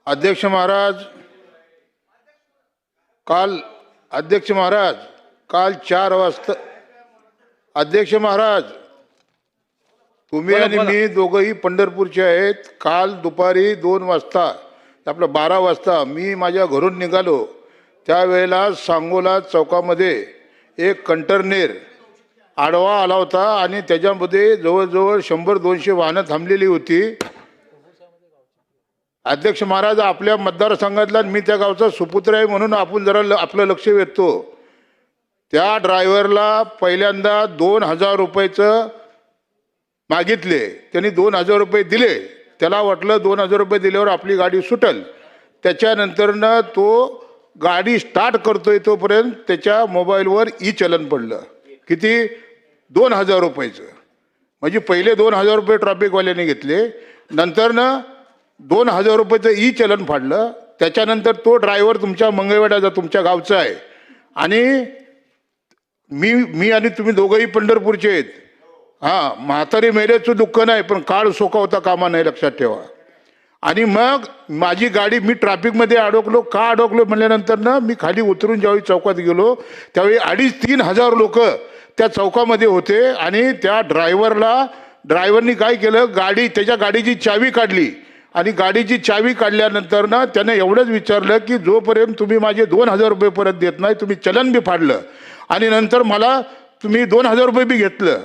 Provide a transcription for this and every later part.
अध्यक्ष महाराज, काल 4 वाजता अध्यक्ष महाराज, तुम्ही आणि मी दोघंही पंढरपूरचे आहेत. काल दुपारी 2 वाजता आपलं 12 वाजता मी माझ्या घरून निघालो. त्यावेळेला सांगोला चौकामध्ये एक कंटेनर आडवा आला होता आणि त्याच्यामध्ये जवळजवळ 100-200 वाहनं थांबलेली होती. अध्यक्ष महाराज, आपल्या मतदारसंघातला मी त्या गावचा सुपुत्र आहे म्हणून आपण जरा आपलं लक्ष वेधतो. त्या ड्रायव्हरला पहिल्यांदा 2000 रुपयाचं मागितले. त्यांनी 2000 रुपये दिले. त्याला वाटलं 2000 रुपये दिल्यावर आपली गाडी सुटल. त्याच्यानंतरनं तो गाडी स्टार्ट करतोय तोपर्यंत त्याच्या मोबाईलवर चलन पडलं. किती? 2000 रुपयाचं. म्हणजे पहिले 2000 रुपये ट्रॅफिकवाल्याने घेतले, नंतरनं 2000 रुपयाचं चलन फाडलं. त्याच्यानंतर तो ड्रायव्हर तुमच्या मंगळवेढ्याचा तुमच्या गावचा आहे आणि मी आणि तुम्ही दोघंही पंढरपूरचे आहेत. हां, म्हातारी मेल्याचं दुःख नाही, पण काळ सोकावता कामा नाही, लक्षात ठेवा. आणि मग माझी गाडी, मी ट्रॅफिकमध्ये अडकलो. का अडकलो म्हणल्यानंतर ना, मी खाली उतरून ज्यावेळी चौकात गेलो त्यावेळी 2,500-3 हजार लोक त्या चौकामध्ये होते. आणि त्या ड्रायव्हरनी काय केलं, त्याच्या गाडीची चावी काढली आणि गाडीची चावी काढल्यानंतर ना त्याने एवढंच विचारलं की जोपर्यंत तुम्ही माझे 2000 रुपये परत देत नाही, तुम्ही चलन बी फाडलं आणि नंतर मला तुम्ही 2000 रुपये बी घेतलं.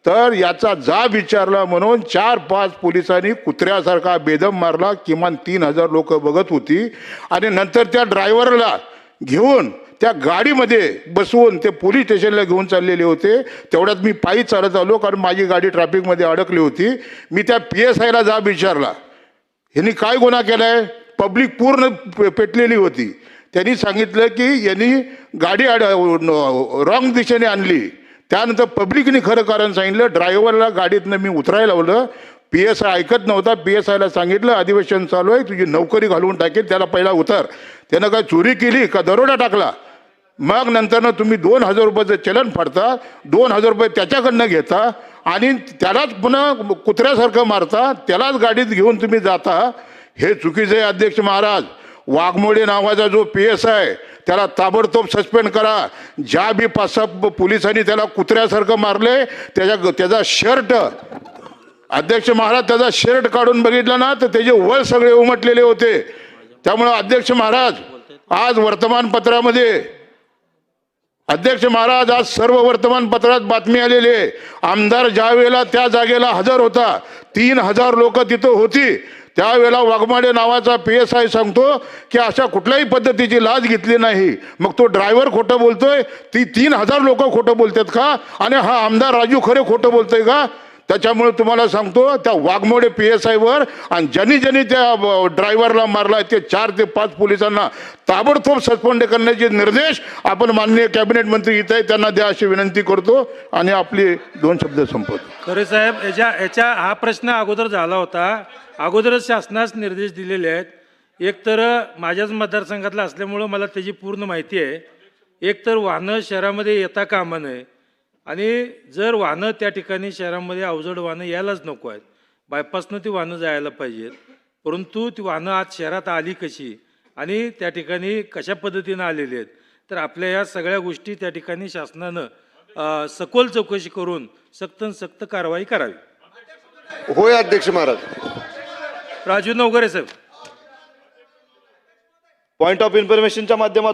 तर याचा जाब विचारला म्हणून 4-5 पोलिसांनी कुत्र्यासारखा बेदम मारला. किमान 3000 लोक बघत होती. आणि नंतर त्या ड्रायव्हरला घेऊन त्या गाडीमध्ये बसवून ते पोलीस स्टेशनला घेऊन चाललेले होते. तेवढ्यात मी पायी चालत आलो, कारण माझी गाडी ट्रॅफिकमध्ये अडकली होती. मी त्या PSIला जाब विचारला, ह्यांनी काय गुन्हा केलाय? पब्लिक पूर्ण पेटलेली होती. त्यांनी सांगितलं की यांनी गाडी रॉंग दिशेने आणली. त्यानंतर पब्लिकने खरं कारण सांगितलं. ड्रायव्हरला गाडीतनं मी उतरायला लावलं. PSI ऐकत नव्हता. PSIला सांगितलं अधिवेशन चालू आहे, तुझी नोकरी घालवून टाकेल, त्याला पहिला उतर. त्यानं काय चोरी केली का दरोडा टाकला? मग नंतरनं तुम्ही 2000 रुपयाचं चलन फाडता, 2000 रुपये त्याच्याकडनं घेता आणि त्यालाच पुन्हा कुत्र्यासारखं मारता, त्यालाच गाडीत घेऊन तुम्ही जाता. हे चुकीचं आहे अध्यक्ष महाराज. वाघमोडे नावाचा जो PSI त्याला ताबडतोब सस्पेंड करा. ज्या बी 5-6 पोलिसांनी त्याला कुत्र्यासारखं मारले, त्याचा शर्ट, अध्यक्ष महाराज, त्याचा शर्ट काढून बघितला ना तर त्याचे वळ सगळे उमटलेले होते. त्यामुळं अध्यक्ष महाराज, आज वर्तमानपत्रामध्ये, अध्यक्ष महाराज, आज सर्व वर्तमानपत्रात बातमी आलेली आहे. आमदार ज्या वेळेला त्या जागेला हजर होता, 3000 लोक तिथं होती, त्यावेळेला वाघमाडे नावाचा PSI सांगतो की अशा कुठल्याही पद्धतीची लाच घेतली नाही. मग तो ड्रायव्हर खोटं बोलतोय? 3000 लोक खोटं बोलतात का? आणि हा आमदार राजू खरे खोटं बोलतोय का? त्याच्यामुळे तुम्हाला सांगतो, त्या वाघमोडे PSIवर आणि ज्यांनी त्या ड्रायव्हरला मारला ते 4 ते 5 पोलिसांना ताबडतोब सस्पेंड करण्याचे निर्देश आपण माननीय कॅबिनेट मंत्री इथे त्यांना द्या अशी विनंती करतो आणि आपले 2 शब्द संपवतो. खरे साहेब, याच्या हा प्रश्न अगोदर झाला होता. अगोदरच शासनास निर्देश दिलेले आहेत. एक तर माझ्याच मतदारसंघातला असल्यामुळं मला त्याची पूर्ण माहिती आहे. एक तर वाहनं शहरामध्ये येता कामा नये आणि जर वाहनं त्या ठिकाणी शहरामध्ये अवजड वाहनं यायलाच नको आहेत, बायपासनं ती वाहनं जायला पाहिजेत. परंतु ती वाहनं आज शहरात आली कशी आणि त्या ठिकाणी कशा पद्धतीनं आलेली आहेत, तर आपल्या या सगळ्या गोष्टी त्या ठिकाणी शासनानं सखोल चौकशी करून सक्त कारवाई करावी. होय अध्यक्ष महाराज. राजू नवघरे साहेब. पॉइंट ऑफ इन्फॉर्मेशनच्या माध्यमातून